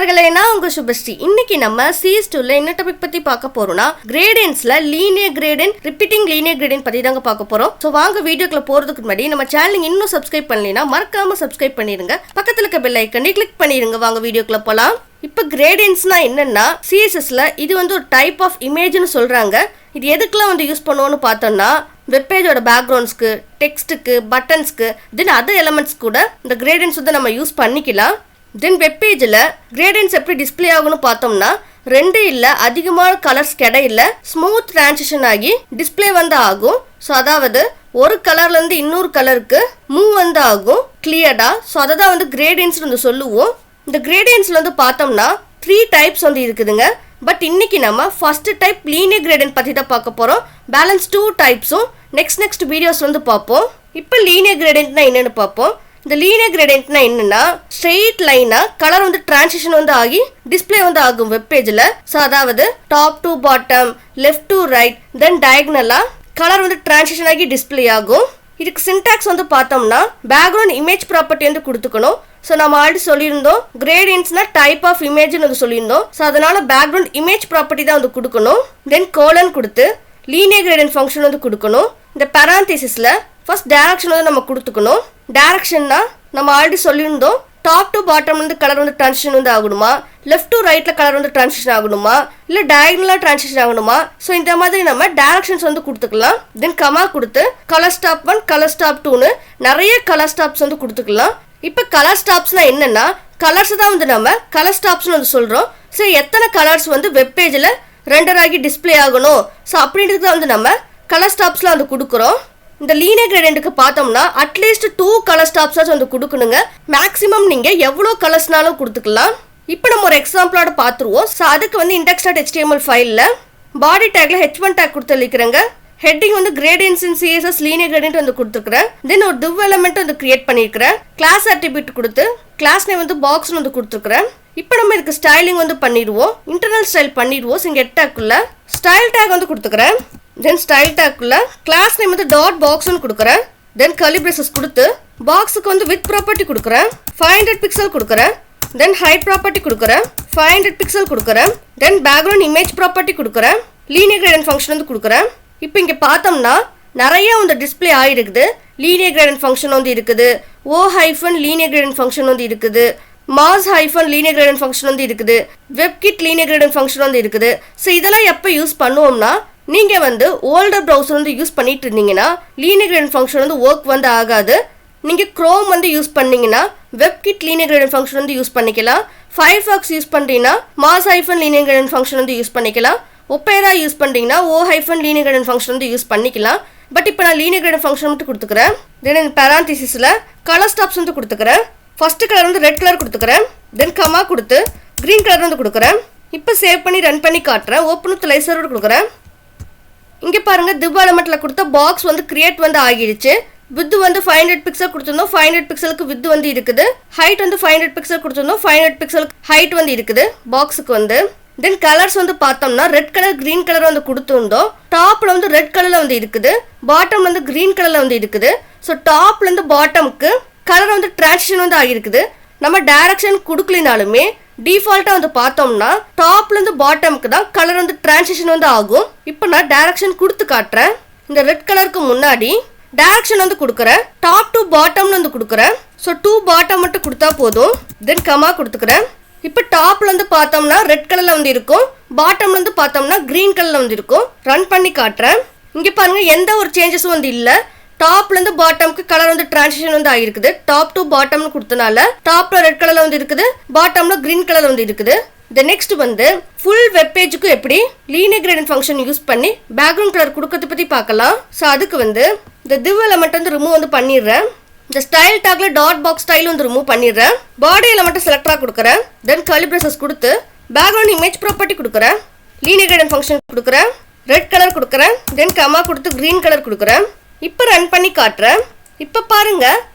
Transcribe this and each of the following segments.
நண்பர்களே, நான் உங்க சுபஸ்ரீ. இன்னைக்கு நம்ம CS2ல என்ன டாபிக் பத்தி பார்க்க போறோம்னா, கிரேடியன்ட்ஸ்ல linear gradient, repeating linear gradient பத்தி தாங்க பார்க்க போறோம். சோ வாங்க வீடியோக்குள்ள போறதுக்கு முன்னாடி நம்ம சேனல் இன்னும் சப்ஸ்கிரைப் பண்ணலைனா மறக்காம சப்ஸ்கிரைப் பண்ணிருங்க. பக்கத்துல இருக்க பெல் ஐகானை கிளிக் பண்ணிருங்க. வாங்க வீடியோக்குள்ள போலாம். இப்ப கிரேடியன்ட்ஸ்னா என்னன்னா, CSSல இது வந்து ஒரு டைப் ஆஃப் இமேஜ்னு சொல்றாங்க. இது எதுக்கெல்லாம் வந்து யூஸ் பண்ணுவோம்னு பார்த்தோம்னா, வெப்பேஜோட பேக்ரவுண்ட்ஸ்க்கு, டெக்ஸ்ட்டுக்கு, பட்டன்ஸ்க்கு, தென் அதர் எலமெண்ட்ஸ் கூட இந்த கிரேடியன்ட்ஸ் வந்து நம்ம யூஸ் பண்ணிக்கலாம். தென் வெப்பேஜில் கிரேடியன்ட்ஸ் எப்படி டிஸ்பிளே ஆகும்னு பார்த்தோம்னா, ரெண்டு இல்லை அதிகமான கலர்ஸ் கிடையில ஸ்மூத் டிரான்சிஷன் ஆகி டிஸ்பிளே வந்து ஆகும். ஸோ அதாவது ஒரு கலர்லேருந்து இன்னொரு கலருக்கு மூவ் வந்து ஆகும் கிளியர்டா. ஸோ அதை தான் வந்து கிரேடியன்ட்ஸ் வந்து சொல்லுவோம். இந்த கிரேடியன்ட்ஸில் வந்து பார்த்தோம்னா 3 டைப்ஸ் வந்து இருக்குதுங்க. பட் இன்னைக்கு நம்ம ஃபர்ஸ்ட் டைப் லீனியர் கிரேடியன்ட் பற்றி தான் பார்க்க போகிறோம். பேலன்ஸ் 2 டைப்ஸும் நெக்ஸ்ட் வீடியோஸ் வந்து பார்ப்போம். இப்போ லீனியர் கிரேடியன்ட்னா என்னென்னு பார்ப்போம். இந்த லீனியர் கிரேடியன்ட்னா என்னன்னா, ஸ்ட்ரெயிட் லைனா கலர் வந்து டிரான்சிஷன் வந்து ஆகி டிஸ்பிளே வந்து ஆகும் வெப்பேஜில். ஸோ அதாவது top to bottom, left to right, then டயக்னலா கலர் வந்து டிரான்சிஷன் ஆகி டிஸ்பிளே ஆகும். இதுக்கு சின்டாக்ஸ் வந்து பார்த்தோம்னா, பேக்ரவுண்ட் இமேஜ் ப்ராப்பர்ட்டி வந்து கொடுத்துக்கணும். ஸோ நம்ம ஆல்ரெடி சொல்லியிருந்தோம், கிரேடியன்ட்ஸ்னா டைப் ஆஃப் இமேஜ்னு வந்து சொல்லியிருந்தோம். ஸோ அதனால பேக்ரவுண்ட் இமேஜ் ப்ராப்பர்ட்டி தான் வந்து கொடுக்கணும். தென் கோலன் கொடுத்து லீனியர் கிரேடியன்ட் ஃபங்க்ஷன் வந்து கொடுக்கணும். இந்த பேராந்தசிஸில் ஃபர்ஸ்ட் டைரக்ஷன் வந்து நம்ம கொடுத்துக்கணும். டைரக்ஷன்னா நம்ம ஆல்ரெடி சொல்லியிருந்தோம், டாப் டு பாட்டம் வந்து கலர் வந்து டிரான்சிஷன் வந்து ஆகணுமா, லெஃப்ட் டு ரைட்ல கலர் வந்து டிரான்சிஷன் ஆகணுமா, இல்லை டயகனலா டிரான்சிஷன் ஆகணுமா. ஸோ இந்த மாதிரி நம்ம டைரக்ஷன்ஸ் வந்து கொடுத்துக்கலாம். தென் கமா கொடுத்து கலர் ஸ்டாப் 1, கலர் ஸ்டாப் 2ன்னு நிறைய கலர் ஸ்டாப்ஸ் வந்து கொடுத்துக்கலாம். இப்போ கலர் ஸ்டாப்ஸ்னா என்னன்னா, கலர்ஸ் தான் வந்து நம்ம கலர் ஸ்டாப்ஸ்னு வந்து சொல்றோம். ஸோ எத்தனை கலர்ஸ் வந்து வெப்பேஜில் ரெண்டர் ஆகி டிஸ்பிளே ஆகணும், ஸோ அப்படின்றது தான் வந்து நம்ம கலர் ஸ்டாப்ஸ்ல வந்து கொடுக்குறோம். இந்த லீனியர் கிரேடியன்ட்க்கு பார்த்தோம்னா அட்லீஸ்ட் 2 கலர் ஸ்டாப்ஸாச்சும் வந்து கொடுக்கணுங்க. மேக்ஸிமம் நீங்கள் எவ்வளோ கலர்ஸ்னாலும் கொடுத்துக்கலாம். இப்போ நம்ம ஒரு எக்ஸாம்பிளோட பார்த்துருவோம். ஸோ அதுக்கு வந்து index.html ஃபைலில் பாடி டேக்ல h1 டேக் கொடுத்து அளிக்கிறேங்க. ஹெட்டிங் வந்து கிரேடியன்ட்ஸ் இன் CSS லீனியர் கிரேடியன்ட் வந்து கொடுத்துருக்கிறேன். தென் ஒரு div எலமெண்ட் வந்து கிரியேட் பண்ணியிருக்கிறேன். கிளாஸ் அட்ரிபியூட் கொடுத்து கிளாஸ் நேம் வந்து பாக்ஸ் வந்து கொடுத்துருக்கிறேன். இப்போ நம்ம இதுக்கு ஸ்டைலிங் வந்து பண்ணிடுவோம், இன்டர்னல் ஸ்டைல் பண்ணிடுவோம். இங்கே டேக்குள்ள ஸ்டைல் டேக் வந்து கொடுத்துக்கிறேன். தென் ஸ்டைல் டேக்குள்ள கிளாஸ் நேம் வந்து டாட் பாக்ஸ்னு கொடுக்குறேன். தென் கர்லி பிரேசஸ் கொடுத்து பாக்ஸுக்கு வந்து வித் ப்ராப்பர்ட்டி கொடுக்குறேன், 500 பிக்சல் கொடுக்குறேன். தென் ஹைட் ப்ராப்பர்ட்டி கொடுக்குறேன், 500 பிக்சல் கொடுக்குறேன். தென் பேக்ரவுண்ட் இமேஜ் ப்ராப்பர்ட்டி கொடுக்குறேன், லீனியர் கிரேடியன்ட் ஃபங்க்ஷன் வந்து கொடுக்குறேன். இப்போ இங்கே பார்த்தோம்னா நிறைய வந்து டிஸ்பிளே ஆகிருக்குது. லீனியர் கிரேடியன்ட் ஃபங்க்ஷன் வந்து இருக்குது, லீனியர் கிரேடியன்ட் ஃபங்க்ஷன் வந்து இருக்குது, மாஸ் லீனியர் கிரேடியன்ட் ஃபங்க்ஷன் வந்து இருக்குது, வெப்கிட் லீனியர் கிரேடியன்ட் ஃபங்க்ஷன் வந்து இருக்குது. ஸோ இதெல்லாம் எப்போ யூஸ் பண்ணுவோம்னா, நீங்கள் வந்து ஓல்டர் ப்ரௌசர் வந்து யூஸ் பண்ணிட்டு இருந்தீங்கன்னா லீனியர் கிரேடியன்ட் ஃபங்க்ஷன் வந்து ஒர்க் வந்து ஆகாது. நீங்கள் க்ரோம் வந்து யூஸ் பண்ணீங்கன்னா வெப்கிட் லீனியர் கிரேடியன்ட் ஃபங்க்ஷன் வந்து யூஸ் பண்ணிக்கலாம். ஃபயர்ஃபாக்ஸ் யூஸ் பண்ணுறீங்கன்னா மாஸ் லீனியர் கிரேடியன்ட் ஃபங்க்ஷன் வந்து யூஸ் பண்ணிக்கலாம். ஒப்பேரா யூஸ் பண்ணுறீங்கன்னா லீனியர் கிரேடியன்ட் ஃபங்க்ஷன் வந்து யூஸ் பண்ணிக்கலாம். பட் இப்போ நான் லீனியர் கிரேடியன்ட் ஃபங்க்ஷன் மட்டும் கொடுத்துக்கிறேன். தென் பேராந்தசிஸில் கலர் ஸ்டாப்ஸ் வந்து கொடுத்துக்கிறேன். ஃபர்ஸ்ட் கலர் வந்து ரெட் கலர் கொடுத்துக்கிறேன். தென் கமா கொடுத்து க்ரீன் கலர் வந்து கொடுக்குறேன். இப்போ சேவ் பண்ணி ரன் பண்ணி காட்டுறேன். ஓப்பன் வித் லைவ் சர்வர் கொடுக்குறேன். இங்கே பாருங்கள், div எலமெண்ட்டில் கொடுத்த பாக்ஸ் வந்து கிரியேட் வந்து ஆகிடுச்சு. வித் வந்து 500 பிக்சல் கொடுத்துருந்தோம், 500 பிக்சலுக்கு வித் வந்து இருக்குது. ஹைட் வந்து 500 பிக்சல் கொடுத்துருந்தோம், 500 பிக்சலுக்கு ஹைட் வந்து இருக்குது பாக்ஸுக்கு வந்து. தென் கலர்ஸ் வந்து பார்த்தோம்னா ரெட் கலர், க்ரீன் கலர் வந்து கொடுத்துருந்தோம். டாப்பில் வந்து ரெட் கலரில் வந்து இருக்குது, பாட்டம் வந்து க்ரீன் கலரில் வந்து இருக்குது. ஸோ டாப்லேருந்து பாட்டமுக்கு கலர் வந்து டிரான்சிஷன் வந்து ஆகிருக்குது. நம்ம டைரக்ஷன் கொடுக்கலினாலுமே டிஃபால்ட்டாக வந்து பார்த்தோம்னா டாப்லேருந்து பாட்டமுக்கு தான் கலர் வந்து டிரான்சிஷன் வந்து ஆகும். இப்போ நான் டைரக்ஷன் கொடுத்து காட்டுறேன். இந்த ரெட் கலருக்கு முன்னாடி டைரக்ஷன் வந்து கொடுக்குறேன், டாப் டு பாட்டம்னு வந்து கொடுக்குறேன். ஸோ 2 பாட்டம் மட்டும் கொடுத்தா போதும். தென் கமா கொடுத்துக்கிறேன். இப்போ டாப்ல வந்து பார்த்தோம்னா ரெட் கலரில் வந்து இருக்கும், பாட்டம்ல வந்து பார்த்தோம்னா க்ரீன் கலரில் வந்து இருக்கும். ரன் பண்ணி காட்டுறேன். இங்கே பாருங்க, எந்த ஒரு சேஞ்சஸும் வந்து இல்லை. டாப்லேருந்து பாட்டமுக்கு கலர் வந்து டிரான்சிஷன் வந்து ஆகிருக்குது. டாப் டு பாட்டம்னு கொடுத்தனால டாப்ல ரெட் கலர்ல வந்து இருக்குது, பாட்டம்ல கிரீன் கலர் வந்து இருக்குது. இந்த நெக்ஸ்ட் வந்து ஃபுல் வெப் பேஜுக்கு எப்படி லீனியர் கிரேடியன்ட் ஃபங்க்ஷன் யூஸ் பண்ணி பேக்ரவுண்ட் கலர் கொடுக்கறது பற்றி பார்க்கலாம். ஸோ அதுக்கு வந்து இந்த div எலமெண்ட் வந்து ரிமூவ் வந்து பண்ணிடுறேன். இந்த ஸ்டைல் டாக்ல டாட் பாக்ஸ் ஸ்டைல் வந்து ரிமூவ் பண்ணிடுறேன். பாடி எலமெண்ட் செலக்டரா கொடுக்குறேன். தென் கர்லி பிரேசஸ் கொடுத்து பேக்ரவுண்ட் இமேஜ் ப்ராப்பர்ட்டி கொடுக்குறேன், லீனியர் கிரேடியன்ட் ஃபங்க்ஷன் கொடுக்குறேன், ரெட் கலர் கொடுக்குறேன். தென் கமா கொடுத்து க்ரீன் கலர் கொடுக்குறேன். இப்போ ரன் பண்ணி காட்டுறேன். இப்போ பாருங்க,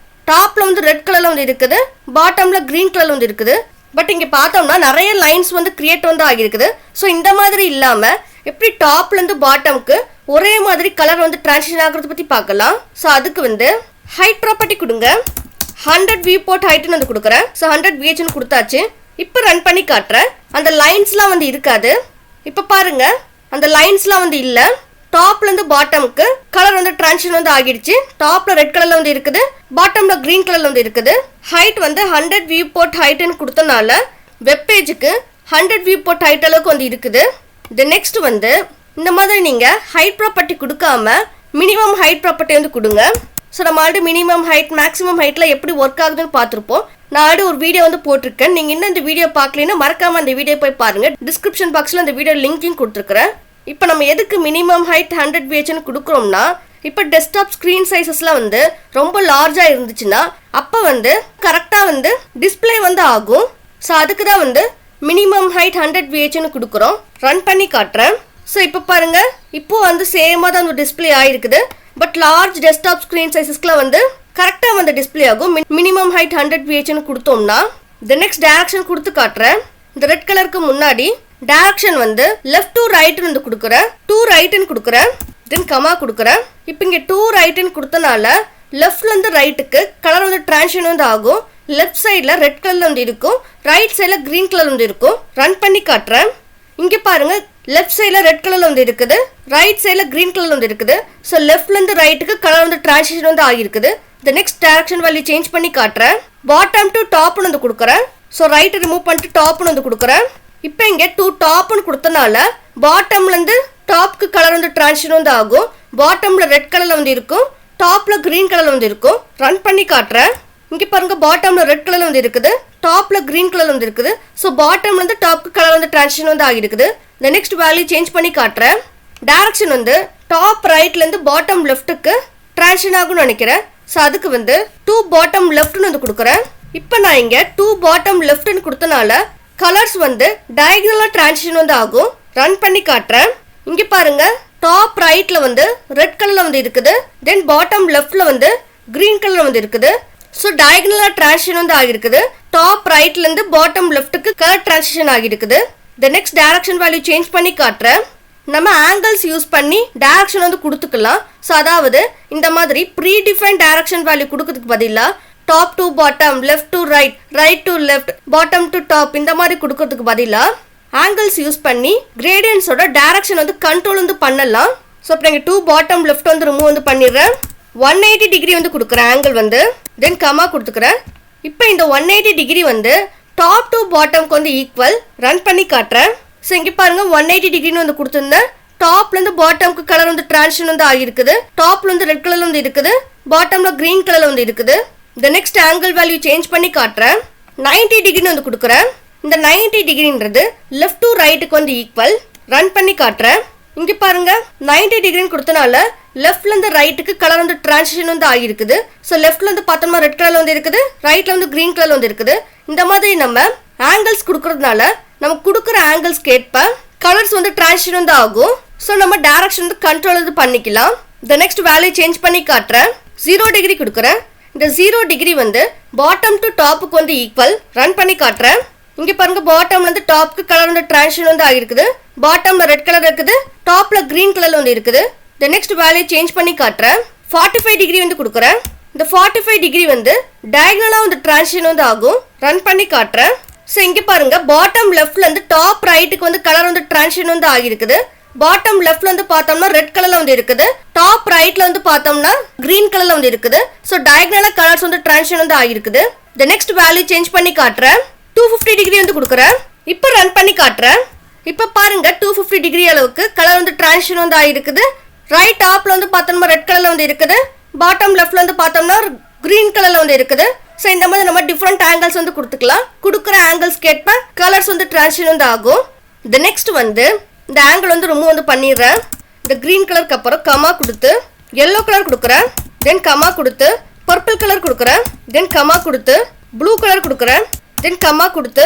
டாப்ல வந்து ரெட் கலர்ல வந்து இருக்குது, பாட்டம்ல கிரீன் கலர்ல வந்து இருக்குது. பட் இங்கே பார்த்தோம்னா நிறைய லைன்ஸ் வந்து கிரியேட் வந்து ஆகிருக்குது. ஸோ இந்த மாதிரி இல்லாமல் எப்படி டாப்லேருந்து பாட்டமுக்கு ஒரே மாதிரி கலர் வந்து டிரான்சிஷன் ஆகிறத பற்றி பார்க்கலாம். ஸோ அதுக்கு வந்து ஹைட் ப்ராப்பர்ட்டி கொடுங்க, 100 வியூ போர்ட் ஹைட்னு வந்து கொடுக்குறேன். ஸோ 100 VH கொடுத்தாச்சு. இப்போ ரன் பண்ணி காட்டுறேன். அந்த லைன்ஸ்லாம் வந்து இருக்காது. இப்போ பாருங்க, அந்த லைன்ஸ்லாம் வந்து இல்லை. டாப்ல இருந்து பாட்டமுக்கு கலர் வந்து டிரான்சிஷன் வந்து ஆகிடுச்சு. டாப்ல ரெட் கலர்ல வந்து இருக்குது, பாட்டம்ல கிரீன் கலர்ல வந்து இருக்குது. ஹைட் வந்து 100 வியூ போர்ட் ஹைட்னு கொடுத்தனால வெப் பேஜுக்கு 100 வியூ போர்ட் ஹைட் அளவுக்கு வந்து இருக்குது. நெக்ஸ்ட் வந்து இந்த மாதிரி நீங்க ஹைட் ப்ராப்பர்ட்டி கொடுக்காம மினிமம் ஹைட் ப்ராப்பர்ட்டி வந்து கொடுங்க. ஸோ நம்ம ஆல்ரெடி மினிமம் ஹைட் மேக்ஸிமம் ஹைட்ல எப்படி ஒர்க் ஆகுதுன்னு பார்த்துருப்போம். நான் ஆல்ரெடி ஒரு வீடியோ வந்து போட்டிருக்கேன். நீங்க இன்னும் இந்த வீடியோ பார்க்கலன்னா மறக்காம அந்த வீடியோ போய் பாருங்க. டிஸ்கிரிப்ஷன் பாக்ஸ்ல அந்த வீடியோ லிங்கையும் கொடுத்துருக்கிறேன். இப்போ நம்ம எதுக்கு மினிமம் ஹைட் 100 VHன்னு கொடுக்குறோம்னா, இப்போ டெஸ்க்டாப் ஸ்க்ரீன் சைஸஸ்லாம் வந்து ரொம்ப லார்ஜாக இருந்துச்சுன்னா அப்போ வந்து கரெக்டாக வந்து டிஸ்பிளே வந்து ஆகும். ஸோ அதுக்கு தான் வந்து மினிமம் ஹைட் 100 VHன்னு கொடுக்குறோம். ரன் பண்ணி காட்டுறேன். ஸோ இப்போ பாருங்க, இப்போ வந்து சேமாக தான் வந்து டிஸ்பிளே ஆகிருக்குது. பட் லார்ஜ் டெஸ்க்டாப் ஸ்க்ரீன் சைஸஸ்க்குலாம் வந்து கரெக்டாக வந்து டிஸ்பிளே ஆகும். மினிமம் ஹைட் 100 VHன்னு கொடுத்தோம்னா நெக்ஸ்ட் டைரக்ஷன் கொடுத்து காட்டுறேன். இந்த ரெட் கலருக்கு முன்னாடி டைரக்ஷன் வந்து லெஃப்ட் டு ரைட்னு வந்து கொடுக்குறேன், டு ரைட்னு கொடுக்குறேன், தென் கமா கொடுக்குறேன். இப்போ இங்கே டு ரைட்னு கொடுத்தனால லெஃப்ட்லேருந்து ரைட்டுக்கு கலர் வந்து டிரான்சிஷன் வந்து ஆகும். லெஃப்ட் சைடில் ரெட் கலரில் வந்து இருக்கும், ரைட் சைடில் க்ரீன் கலர் வந்து இருக்கும். ரன் பண்ணி காட்டுறேன். இங்கே பாருங்க, லெஃப்ட் சைடில் ரெட் கலரில் வந்து இருக்குது, ரைட் சைடில் க்ரீன் கலர் வந்து இருக்குது. ஸோ லெஃப்ட்லேருந்து ரைட்டுக்கு கலர் வந்து டிரான்சிஷன் வந்து ஆகிருக்குது. நெக்ஸ்ட் டைரக்ஷன் வேல்யூ சேஞ்ச் பண்ணி காட்டுறேன். பாட்டம் டு டாப்னு வந்து கொடுக்குறேன். ஸோ ரைட்டை ரிமூவ் பண்ணிட்டு டாப்னு வந்து கொடுக்குறேன். இப்போ இங்கே டு டாப்னு கொடுத்தனால பாட்டம்லேருந்து டாப்க்கு கலர் வந்து டிரான்சிஷன் வந்து ஆகும். பாட்டமில் ரெட் கலரில் வந்து இருக்கும், டாப்பில் க்ரீன் கலரில் வந்து இருக்கும். ரன் பண்ணி காட்டுறேன். இங்கே பாருங்க, பாட்டமில் ரெட் கலரில் வந்து இருக்குது, டாப்பில் க்ரீன் கலர் வந்து இருக்குது. ஸோ பாட்டம்லேருந்து டாப்க்கு கலர் வந்து டிரான்சிஷன் வந்து ஆகிருக்குது. நெக்ஸ்ட் வேல்யூ சேஞ்ச் பண்ணி காட்டுறேன். டைரக்ஷன் வந்து டாப் ரைட்லேருந்து பாட்டம் லெஃப்ட்டுக்கு டிரான்சிஷன் ஆகும்னு நினைக்கிறேன். ஸோ அதுக்கு வந்து டு பாட்டம் லெஃப்ட்னு வந்து கொடுக்குறேன். இப்போ நான் இங்கே டு பாட்டம் லெஃப்ட்னு கொடுத்தனால கலர்ஸ் வந்து டயகனலாக டிரான்சிஷன் வந்து ஆகும். ரன் பண்ணி காட்டுறேன். இங்கே பாருங்க, டாப் ரைட்ல வந்து ரெட் கலர்ல வந்து இருக்குது, தென் பாட்டம் லெஃப்ட்ல வந்து கிரீன் கலர் வந்து இருக்குது. ஸோ டயகனலாக டிரான்சிஷன் வந்து ஆகிருக்குது. டாப் ரைட்லேருந்து பாட்டம் லெஃப்ட்டுக்கு கலர் டிரான்சிஷன் ஆகிருக்குது. நெக்ஸ்ட் டைரக்ஷன் வேல்யூ சேஞ்ச் பண்ணி காட்டுறேன். நம்ம ஆங்கிள்ஸ் யூஸ் பண்ணி டைரக்ஷன் வந்து கொடுத்துக்கலாம். ஸோ அதாவது இந்த மாதிரி ப்ரீ டிஃபைன் டைரக்ஷன் வேல்யூ கொடுக்கறதுக்கு பதிலாக top to bottom, left to right, right to left, bottom to top இந்த மாதிரி கொடுக்கறதுக்கு பதிலாக ஆங்கிள்ஸ் யூஸ் பண்ணி கிரேடியன்ஸோட டைரக்ஷன் வந்து கண்ட்ரோல் வந்து பண்ணலாம். ஸோ இப்போ நீங்கள் டு பாட்டம் லெஃப்ட் வந்து ரிமூவ் வந்து பண்ணிடுறேன். 180 டிகிரி வந்து கொடுக்குறேன் ஆங்கிள் வந்து, தென் கமா கொடுத்துக்கிறேன். இப்போ இந்த 180 டிகிரி வந்து டாப் டு பாட்டம்க்கு வந்து ஈக்குவல். ரன் பண்ணி காட்டுறேன். ஸோ இங்கே பாருங்க, 180 டிகிரின்னு வந்து கொடுத்துருந்தேன். டாப்லேருந்து பாட்டம்க்கு கலர் வந்து டிரான்சிஷன் வந்து ஆகிருக்குது. டாப்ல வந்து ரெட் கலர்ல வந்து இருக்குது, பாட்டம்ல கிரீன் கலர்ல வந்து இருக்குது. நெக்ஸ்ட் ஆங்கிள் வேல்யூ சேஞ்ச் பண்ணி காட்டுறேன். 90 டிகிரின்னு வந்து கொடுக்குறேன். இந்த 90 டிகிரின்றது லெஃப்ட் டு ரைட்டுக்கு வந்து ஈக்குவல். ரன் பண்ணி காட்டுறேன். இங்கே பாருங்க, 90 டிகிரின்னு கொடுத்தனால லெஃப்ட்லேருந்து ரைட்டுக்கு கலர் வந்து டிரான்சிஷன் வந்து ஆகிருக்குது. ஸோ லெஃப்ட்ல வந்து பார்த்தோம்னா ரெட் கலர்ல வந்து இருக்குது, ரைட்ல வந்து கிரீன் கலர்ல வந்து இருக்குது. இந்த மாதிரி நம்ம ஆங்கிள்ஸ் கொடுக்கறதுனால நம்ம கொடுக்குற ஆங்கிள்ஸ்க்கு ஏற்ப கலர்ஸ் வந்து டிரான்சிஷன் வந்து ஆகும். ஸோ நம்ம டைரக்ஷன் வந்து கண்ட்ரோல் வந்து பண்ணிக்கலாம். நெக்ஸ்ட் வேல்யூ சேஞ்ச் பண்ணி காட்டுறேன். 0 டிகிரி கொடுக்குறேன். இந்த 0 டிகிரி வந்து பாட்டம் டு டாப்புக்கு வந்து ஈக்குவல். ரன் பண்ணி காட்டுறேன். இங்கே பாருங்க, பாட்டம்ல இருந்து டாப்க்கு கலர் வந்து டிரான்சிஷன் வந்து ஆகிருக்குது. பாட்டம்ல ரெட் கலர் இருக்குது, டாப்ல கிரீன் கலர்ல வந்து இருக்குது. நெக்ஸ்ட் வேல்யூ சேஞ்ச் பண்ணி காட்டுறேன். 45 டிகிரி வந்து கொடுக்குறேன். இந்த 45 டிகிரி வந்து டயகனலா வந்து டிரான்சிஷன் வந்து ஆகும். ரன் பண்ணி காட்டுறேன். ஸோ இங்கே பாருங்க, பாட்டம் லெஃப்ட்ல இருந்து டாப் ரைட்டுக்கு வந்து கலர் வந்து டிரான்சிஷன் வந்து ஆகிருக்குது. பாட்டம் லெஃப்ட்ல வந்து பார்த்தோம்னா ரெட் கலர்ல வந்து இருக்குது, டாப் ரைட்ல வந்து பார்த்தோம்னா கிரீன் கலர்ல வந்து இருக்குது. ஸோ டயகனலா கலர்ஸ் வந்து டிரான்சிஷன் வந்து ஆகிருக்குது. நெக்ஸ்ட் வேல்யூ சேஞ்ச் பண்ணி காட்டுறேன். 250 டிகிரி வந்து கொடுக்குறேன். இப்போ ரன் பண்ணி காட்டுறேன். இப்போ பாருங்க, 250 டிகிரி அளவுக்கு கலர் வந்து டிரான்சிஷன் வந்து ஆகிருக்குது. ரைட் டாப்ல வந்து பார்த்தோம்னா ரெட் கலர்ல வந்து இருக்குது, பாட்டம் லெஃப்ட்ல வந்து பார்த்தோம்னா கிரீன் கலர்ல வந்து இருக்குது. ஸோ இந்த மாதிரி நம்ம டிஃப்ரெண்ட் ஆங்கிள்ஸ் வந்து கொடுத்துக்கலாம். கொடுக்குற ஆங்கிள்ஸ் கேட்ப கலர்ஸ் வந்து டிரான்சிஷன் வந்து ஆகும். நெக்ஸ்ட் வந்து இந்த ஆங்கிள் வந்து ரிமூவ் வந்து பண்ணிடுறேன். இந்த கிரீன் கலருக்கு அப்புறம் கமா கொடுத்து எல்லோ கலர் கொடுக்குறேன், தென் கமா கொடுத்து பர்பிள் கலர் கொடுக்குறேன், தென் கமா கொடுத்து ப்ளூ கலர் கொடுக்குறேன், தென் கமா கொடுத்து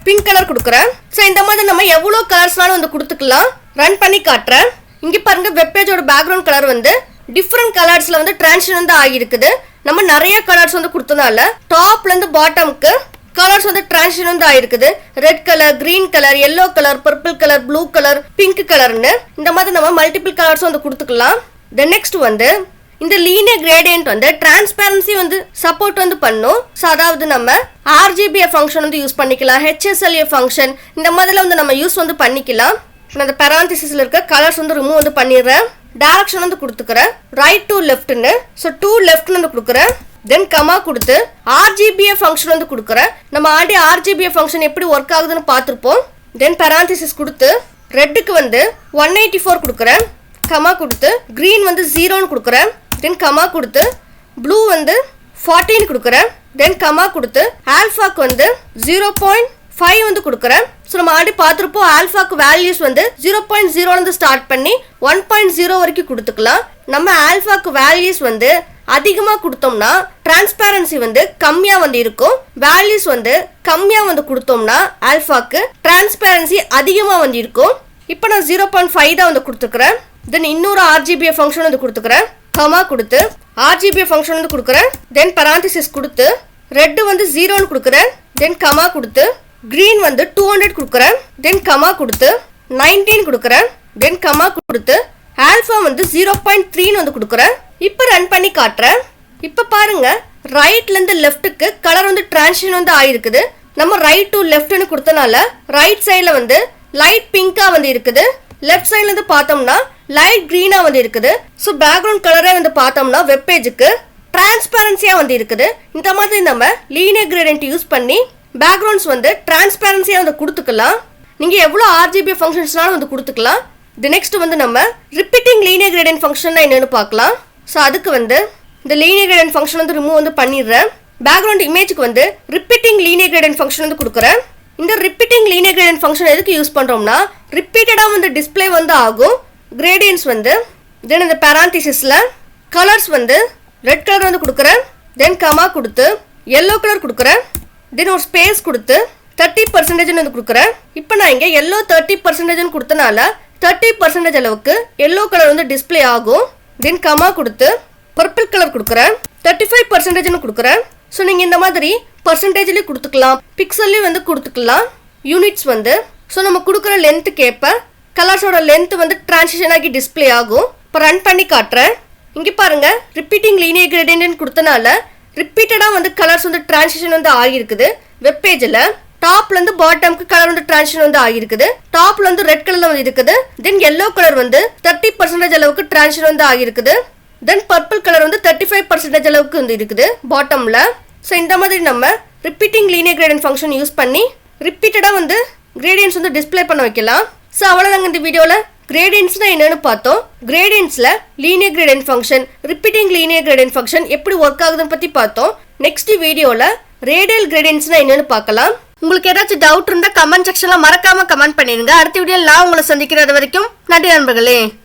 பிங்க் கலர் கொடுக்குறேன். ஸோ இந்த மாதிரி நம்ம எவ்வளோ கலர்ஸ்னாலும் வந்து கொடுத்துக்கலாம். ரன் பண்ணி காட்டுறேன். இங்கே பாருங்க, வெப்பேஜோட பேக்ரவுண்ட் கலர் வந்து டிஃப்ரெண்ட் கலர்ஸ்ல வந்து டிரான்சிஷன் வந்து ஆகிருக்குது. நம்ம நிறைய கலர்ஸ் வந்து கொடுத்தனால டாப்ல இருந்து பாட்டம்க்கு கலர்ஸ் வந்து டிரான்சிஷன் வந்து ஆயிருக்குது. Red colour, green colour, yellow colour, purple colour, blue colour, pink கலர்னு இந்த மாதிரி நம்ம மல்டிபிள் கலர்ஸ் வந்து கொடுத்துக்கலாம். நெக்ஸ்ட் வந்து இந்த லீனியர் கிரேடியன்ட் வந்து டிரான்ஸ்பரன்சி வந்து சப்போர்ட் வந்து பண்ணும். ஸோ அதாவது நம்ம RGBA ஃபங்க்ஷன் வந்து யூஸ் பண்ணிக்கலாம், HSLA ஃபங்க்ஷன் இந்த மாதிரிலாம் வந்து நம்ம யூஸ் வந்து பண்ணிக்கலாம். நான் அந்த பேராந்திசிஸ்ல இருக்க கலர்ஸ் வந்து ரிமூவ் வந்து பண்ணிடுறேன். டைரக்ஷன் வந்து கொடுத்துக்கிறேன், ரைட் டு லெஃப்ட்னு. ஸோ டு லெஃப்ட்னு வந்து கொடுக்குறேன். தென் கமா கொடுத்து RGBA ஃபங்க்ஷன் வந்து கொடுக்குறேன். நம்ம ஆல்ரெடி RGBA ஃபங்க்ஷன் எப்படி ஒர்க் ஆகுதுன்னு பார்த்துருப்போம். தென் பேராந்திசிஸ் கொடுத்து ரெட்டுக்கு வந்து 184 கொடுக்குறேன், கமா கொடுத்து க்ரீன் வந்து 0ன்னு கொடுக்குறேன். தென் கமா கொடுத்து ப்ளூ வந்து 14 கொடுக்குறேன். தென் கமா கொடுத்து ஆல்ஃபாக்கு வந்து 0.5 வந்து கொடுக்குறேன். ஸோ நம்ம ஆல்ரெடி பார்த்துருப்போம் ஆல்ஃபாக்கு வேல்யூஸ் வந்து 0.0 ஸ்டார்ட் பண்ணி 1.0 வரைக்கும் கொடுத்துக்கலாம். நம்ம ஆல்ஃபாக்கு வேல்யூஸ் வந்து அதிகமாக கொடுத்தோம்னா டிரான்ஸ்பரன்சி வந்து கம்மியாக வந்து இருக்கும், வேல்யூஸ் வந்து கம்மியாக வந்து கொடுத்தோம்னா ஆல்ஃபாக்கு டிரான்ஸ்பரன்சி அதிகமாக வந்து இருக்கும். இப்போ நான் 0.5 தான் வந்து கொடுத்துக்கிறேன். தென் இன்னொரு RGBA ஃபங்க்ஷன் வந்து கொடுத்துக்கிறேன், கமா கொடுத்து RGBA ஃபங்க்ஷன் வந்து கொடுக்குறேன். தென் பராந்திசிஸ் கொடுத்து ரெட்டு வந்து 0ன்னு கொடுக்குறேன். தென் கமா கொடுத்து க்ரீன் வந்து 200 கொடுக்குறேன். தென் கமா கொடுத்து 19 கொடுக்குறேன். தென் கமா கொடுத்து ஆல்ஃபா வந்து 0.3ன்னு வந்து கொடுக்குறேன். இப்போ ரன் பண்ணி காட்டுறேன். இப்போ பாருங்க ரைட்லேருந்து லெஃப்ட்டுக்கு கலர் வந்து டிரான்சிஷன் வந்து ஆயிருக்குது. நம்ம ரைட் டு லெஃப்ட்னு கொடுத்தனால ரைட் சைடில் வந்து லைட் பிங்காக வந்து இருக்குது, லெஃப்ட் சைட்லேருந்து பார்த்தோம்னா லைட் க்ரீனாக வந்து இருக்குது. ஸோ பேக்ரவுண்ட் கலரே வந்து பார்த்தோம்னா வெப்பேஜுக்கு டிரான்ஸ்பரன்சியாக வந்து இருக்குது. இந்த மாதிரி நம்ம லீனியர் கிரேடியன்ட் யூஸ் பண்ணி பேக்ரவுண்ட்ஸ் வந்து டிரான்ஸ்பரன்சியாக வந்து கொடுத்துக்கலாம். நீங்கள் எவ்வளோ RGBA ஃபங்க்ஷன்ஸ்னாலும் வந்து கொடுத்துக்கலாம். இது நெக்ஸ்ட் வந்து நம்ம ரிப்பீட்டிங் லீனியர் கிரேடியன்ட் ஃபங்க்ஷன் என்னென்னு பார்க்கலாம். ஸோ அதுக்கு வந்து இந்த லீனியர் கிரேடியன்ட் ஃபங்க்ஷன் வந்து ரிமூவ் வந்து பண்ணிடுறேன். பேக்ரவுண்ட் இமேஜுக்கு வந்து ரிப்பீட்டிங் லீனியர் கிரேடியன்ட் ஃபங்க்ஷன் வந்து கொடுக்குறேன். இந்த ரிப்பீட்டிங் லீனியர் கிரேடியன்ட் ஃபங்க்ஷன் எதுக்கு யூஸ் பண்ணுறோம்னா ரிப்பீட்டடாக வந்து டிஸ்பிளே வந்து ஆகும் கிரேடியன்ட்ஸ் வந்து. தென் இந்த பேராந்திசிஸில் கலர்ஸ் வந்து ரெட் கலர் வந்து கொடுக்குறேன். தென் கமா கொடுத்து எல்லோ கலர் கொடுக்குறேன். தென் ஒரு ஸ்பேஸ் கொடுத்து 30% வந்து கொடுக்குறேன். இப்போ நான் இங்கே எல்லோ 30% கொடுத்தனால 30% அளவுக்கு எல்லோ கலர் வந்து டிஸ்பிளே ஆகும். தென் கமா கொடுத்து பர்பிள் கலர் கொடுக்குறேன், 35% கொடுக்குறேன். ஸோ நீங்கள் இந்த மாதிரி பர்சன்டேஜ்லேயும் கொடுத்துக்கலாம், பிக்சல்லையும் வந்து கொடுத்துக்கலாம். யூனிட்ஸ் வந்து ஸோ நம்ம கொடுக்குற லென்த்துக்கு ஏற்ப கலர்ஸோட லென்த் வந்து டிரான்சிஷன் ஆகி டிஸ்பிளே ஆகும். இப்போ ரன் பண்ணி காட்டுறேன். இங்கே பாருங்கள் ரிப்பீட்டிங் லீனியர் கிரேடியன்ட் கொடுத்தனால ரிப்பீட்டடாக வந்து கலர்ஸ் வந்து டிரான்சிஷன் வந்து ஆகியிருக்குது. வெப்பேஜில் டாப்லேருந்து பாட்டம்க்கு கலர் வந்து டிரான்சிஷன் வந்து ஆகியிருக்குது. டாப்ல வந்து ரெட் கலரில் வந்து இருக்குது. தென் எல்லோ கலர் வந்து 30% அளவுக்கு டிரான்சிஷன் வந்து ஆகியிருக்குது. தென் பர்பிள் கலர் வந்து 35% அளவுக்கு வந்து இருக்குது பாட்டமில். ஸோ இந்த மாதிரி நம்ம repeating linear gradient function use பண்ணி ரிப்பீட்டடாக வந்து கிரேடியன்ட்ஸ் வந்து டிஸ்பிளே பண்ண வைக்கலாம். ஸோ அவ்வளோதாங்க இந்த வீடியோவில் கிரேடியன்ட்ஸ்னா என்னன்னு பார்த்தோம். கிரேடியன்ட்ஸில் linear gradient function, repeating linear gradient function எப்படி ஒர்க் ஆகுதுன்னு பற்றி பார்த்தோம். நெக்ஸ்ட் வீடியோவில் ரேடியல் கிரேடியன்ட்ஸ்னா என்னன்னு பார்க்கலாம். உங்களுக்கு ஏதாச்சும் டவுட் இருந்தால் கமெண்ட் செக்ஷனில் மறக்காமல் கமெண்ட் பண்ணிடுங்க. அடுத்த வீடியோவில் நான் உங்களை சந்திக்கிறது வரைக்கும் நன்றி நண்பர்களே.